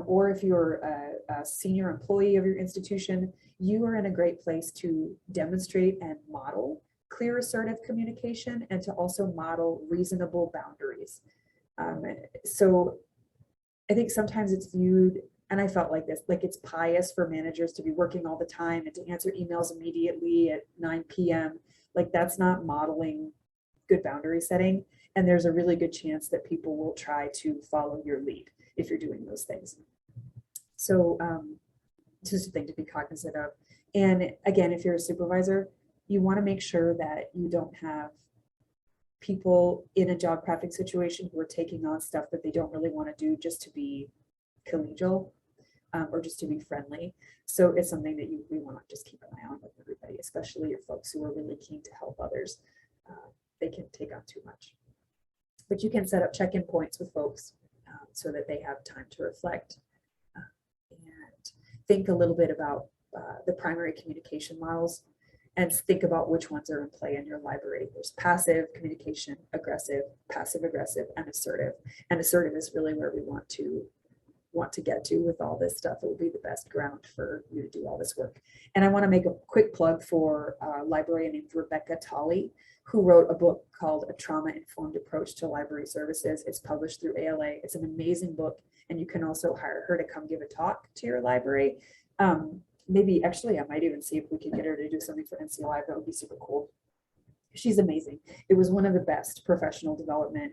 or if you're a senior employee of your institution, you are in a great place to demonstrate and model clear, assertive communication, and to also model reasonable boundaries. So I think sometimes it's viewed, and I felt like this, like it's pious for managers to be working all the time and to answer emails immediately at 9 p.m. Like that's not modeling good boundary setting. And there's a really good chance that people will try to follow your lead if you're doing those things. So just a thing to be cognizant of. And again, if you're a supervisor, you want to make sure that you don't have people in a job crafting situation who are taking on stuff that they don't really want to do just to be collegial or just to be friendly. So it's something that we want to just keep an eye on with everybody, especially your folks who are really keen to help others. They can take on too much. But you can set up check-in points with folks so that they have time to reflect and think a little bit about the primary communication models and think about which ones are in play in your library. There's passive communication, aggressive, passive-aggressive, and assertive. And assertive is really where we want to get to with all this stuff. It will be the best ground for you to do all this work. And I want to make a quick plug for a librarian named Rebecca Tolley, who wrote a book called A Trauma-Informed Approach to Library Services. It's published through ALA. It's an amazing book, and you can also hire her to come give a talk to your library. Maybe actually, I might even see if we can get her to do something for NC Live. That would be super cool. She's amazing. It was one of the best professional development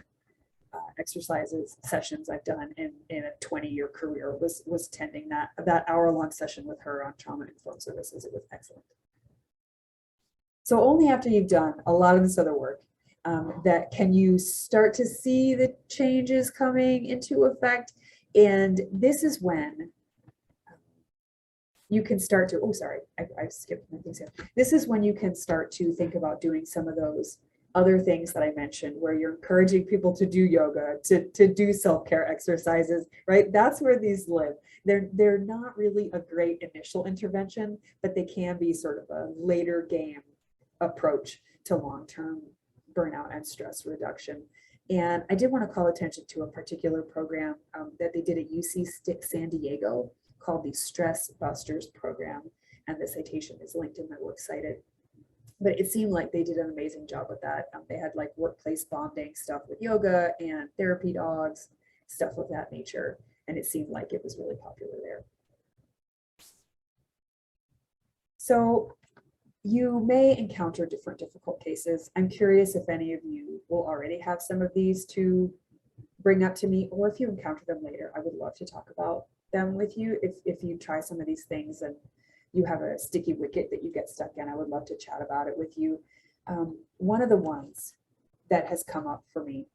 exercises sessions I've done in a 20-year career. Was attending that hour-long session with her on trauma-informed services. It was excellent. So only after you've done a lot of this other work that can you start to see the changes coming into effect. And this is when you can start to, I skipped my things here. This is when you can start to think about doing some of those other things that I mentioned, where you're encouraging people to do yoga, to do self-care exercises, right? That's where these live. They're not really a great initial intervention, but they can be sort of a later game approach to long-term burnout and stress reduction. And I did want to call attention to a particular program that they did at UC San Diego called the Stress Busters program. And the citation is linked in my works cited. But it seemed like they did an amazing job with that. They had like workplace bonding stuff with yoga and therapy dogs, stuff of that nature. And it seemed like it was really popular there. So you may encounter different difficult cases. I'm curious if any of you will already have some of these to bring up to me, or if you encounter them later, I would love to talk about them with you. If you try some of these things and you have a sticky wicket that you get stuck in, I would love to chat about it with you. One of the ones that has come up for me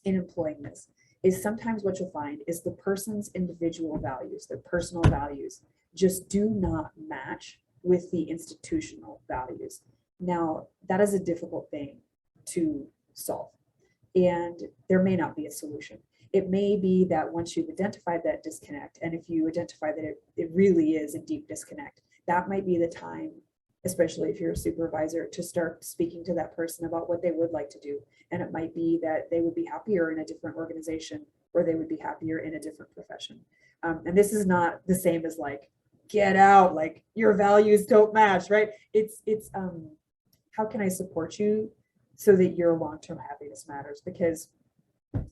in employing this is sometimes what you'll find is the person's individual values, their personal values, just do not match with the institutional values. Now, that is a difficult thing to solve, and there may not be a solution. It may be that once you've identified that disconnect, and if you identify that it really is a deep disconnect, that might be the time, especially if you're a supervisor, to start speaking to that person about what they would like to do. And it might be that they would be happier in a different organization, or they would be happier in a different profession. And this is not the same as like, get out, like your values don't match, right? It's how can I support you so that your long-term happiness matters? Because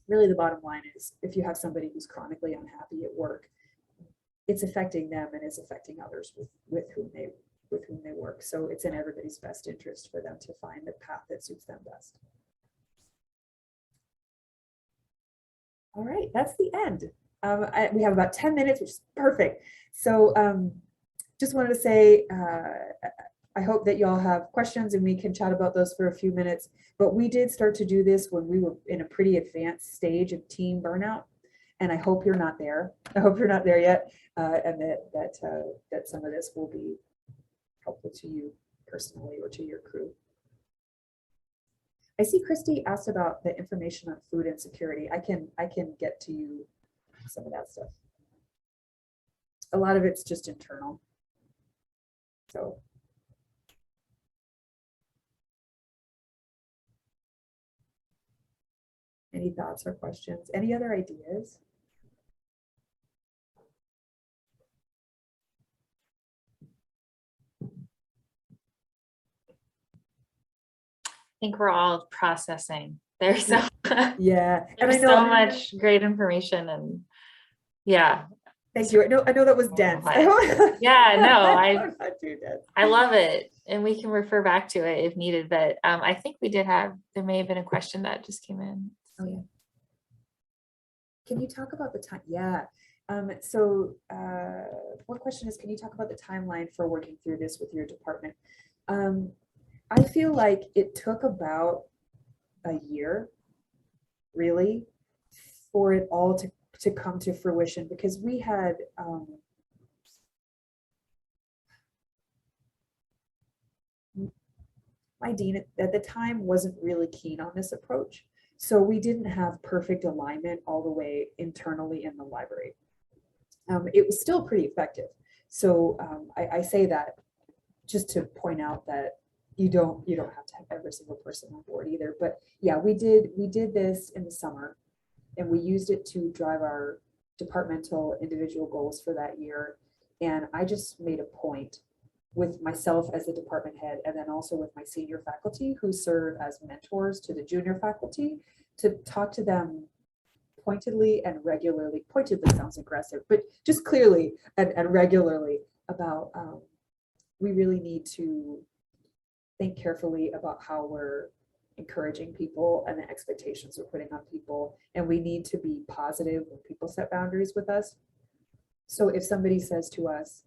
really the bottom line is, if you have somebody who's chronically unhappy at work, it's affecting them and it's affecting others with whom they work. So it's in everybody's best interest for them to find the path that suits them best. All right, that's the end. We have about 10 minutes, which is perfect. So just wanted to say, I hope that y'all have questions and we can chat about those for a few minutes. But we did start to do this when we were in a pretty advanced stage of teen burnout. And I hope you're not there. I hope you're not there yet, and that some of this will be helpful to you personally or to your crew. I see Christy asked about the information on food insecurity. I can get to you some of that stuff. A lot of it's just internal. So any thoughts or questions? Any other ideas? I think we're all processing. There's so, Yeah, and I there's know so much great information, and yeah. Thank you. I know that was dense. Yeah, no, Not too dense. I love it, and we can refer back to it if needed. But I think we did have, there may have been a question that just came in. Oh yeah. Can you talk about the time? Yeah. So one question is, can you talk about the timeline for working through this with your department? I feel like it took about a year, really, for it all to come to fruition, because we had my dean at the time wasn't really keen on this approach. So we didn't have perfect alignment all the way internally in the library. It was still pretty effective. So I say that just to point out that you don't have to have every single person on board either. But yeah, we did this in the summer, and we used it to drive our departmental individual goals for that year. And I just made a point with myself as the department head, and then also with my senior faculty who serve as mentors to the junior faculty, to talk to them pointedly and regularly. Pointedly sounds aggressive, but just clearly and regularly about we really need to think carefully about how we're encouraging people and the expectations we're putting on people. And we need to be positive when people set boundaries with us. So if somebody says to us,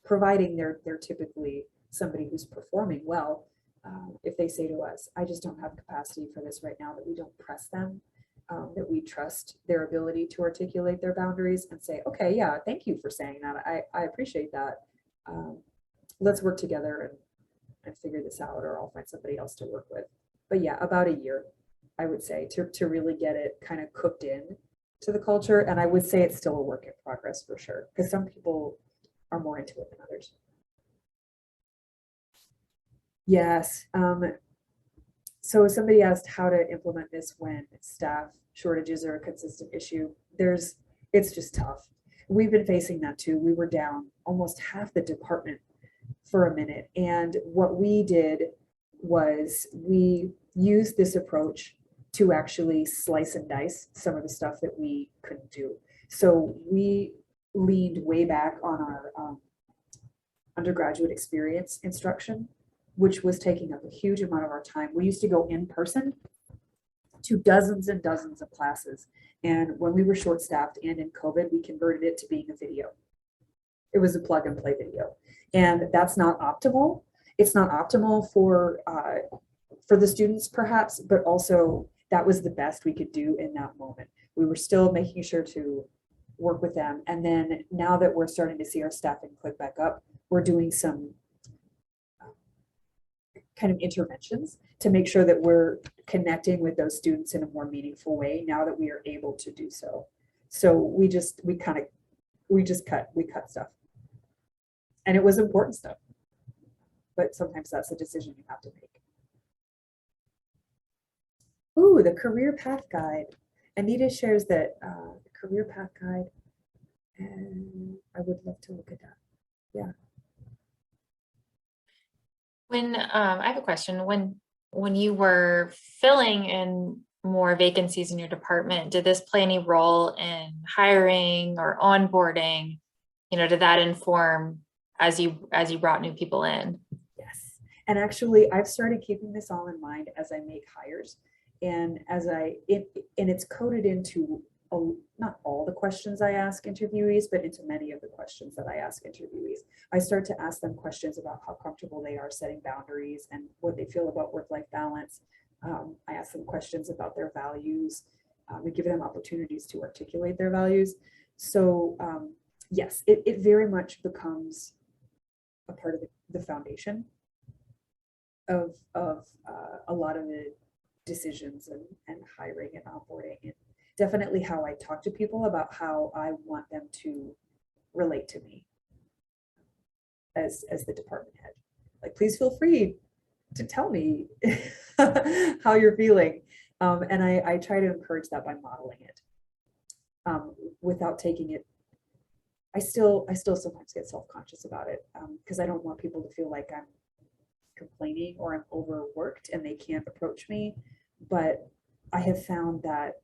providing they're typically somebody who's performing well, if they say to us, I just don't have capacity for this right now, that we don't press them, that we trust their ability to articulate their boundaries and say, okay, yeah, thank you for saying that. I appreciate that. Let's work together and figure this out, or I'll find somebody else to work with. But yeah, about a year, I would say, to really get it kind of cooked in to the culture. And I would say it's still a work in progress for sure, because some people are more into it than others. Yes. So somebody asked how to implement this when staff shortages are a consistent issue. It's just tough. We've been facing that too. We were down almost half the department for a minute. And what we did was we used this approach to actually slice and dice some of the stuff that we couldn't do. So we leaned way back on our undergraduate experience instruction, which was taking up a huge amount of our time. We used to go in person to dozens and dozens of classes. And when we were short-staffed and in COVID, we converted it to being a video. It was a plug and play video. And that's not optimal. It's not optimal for the students perhaps, but also that was the best we could do in that moment. We were still making sure to work with them. And then now that we're starting to see our staffing click back up, we're doing some kind of interventions to make sure that we're connecting with those students in a more meaningful way now that we are able to do so. So we cut stuff. And it was important stuff. But sometimes that's a decision you have to make. Ooh, the career path guide. Anita shares that career path guide, and I would love to look at that. Yeah. When I have a question, when you were filling in more vacancies in your department, did this play any role in hiring or onboarding? Did that inform as you brought new people in? Yes. And actually, I've started keeping this all in mind as I make hires, and it's coded into not all the questions I ask interviewees, but into many of the questions that I ask interviewees. I start to ask them questions about how comfortable they are setting boundaries and what they feel about work-life balance. I ask them questions about their values, We give them opportunities to articulate their values. So yes, it very much becomes a part of the foundation of a lot of the decisions and hiring and onboarding, and definitely how I talk to people about how I want them to relate to me as the department head. Like, please feel free to tell me how you're feeling. And I try to encourage that by modeling it without taking it. I still sometimes get self-conscious about it because I don't want people to feel like I'm complaining or I'm overworked and they can't approach me. But I have found that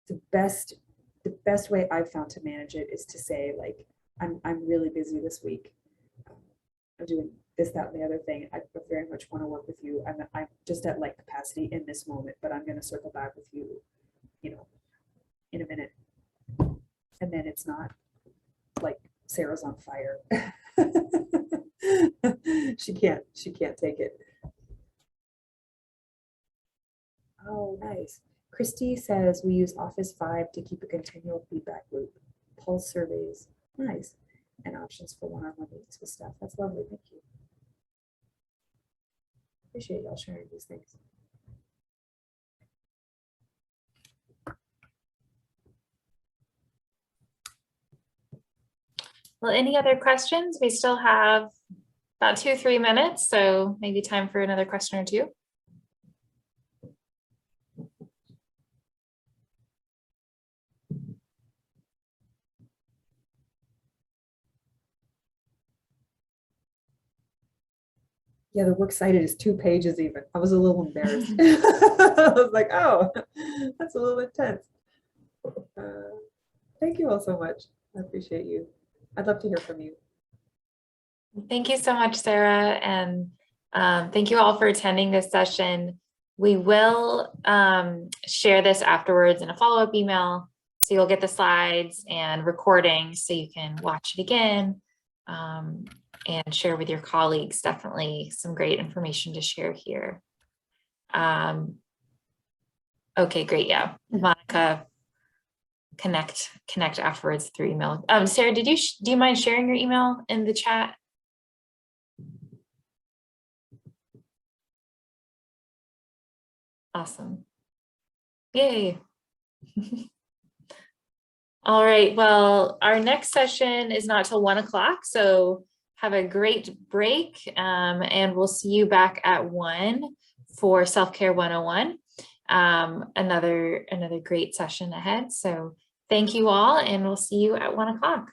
the best way I've found to manage it is to say, like, I'm really busy this week. I'm doing this, that, and the other thing. I very much want to work with you. I'm just at like capacity in this moment, but I'm going to circle back with you, you know, in a minute. And then it's not like Sarah's on fire. She can't take it. Oh, nice. Christy says we use Office 5 to keep a continual feedback loop, pulse surveys, nice, and options for one-on-one meetings with staff. That's lovely. Thank you. Appreciate y'all sharing these things. Well, any other questions? We still have about 2-3 minutes, so maybe time for another question or two. Yeah, the works cited is 2 pages even. I was a little embarrassed. I was like, oh, that's a little intense. Thank you all so much. I appreciate you. I'd love to hear from you. Thank you so much, Sarah, and thank you all for attending this session. We will share this afterwards in a follow-up email, so you'll get the slides and recording so you can watch it again and share with your colleagues. Definitely some great information to share here. Okay, great. Yeah, Monica, connect afterwards through email. Sarah, do you mind sharing your email in the chat? Awesome. Yay. All right, well, our next session is not till 1 o'clock, so have a great break, and we'll see you back at 1 for Self-Care 101. Another great session ahead. So thank you all, and we'll see you at 1 o'clock.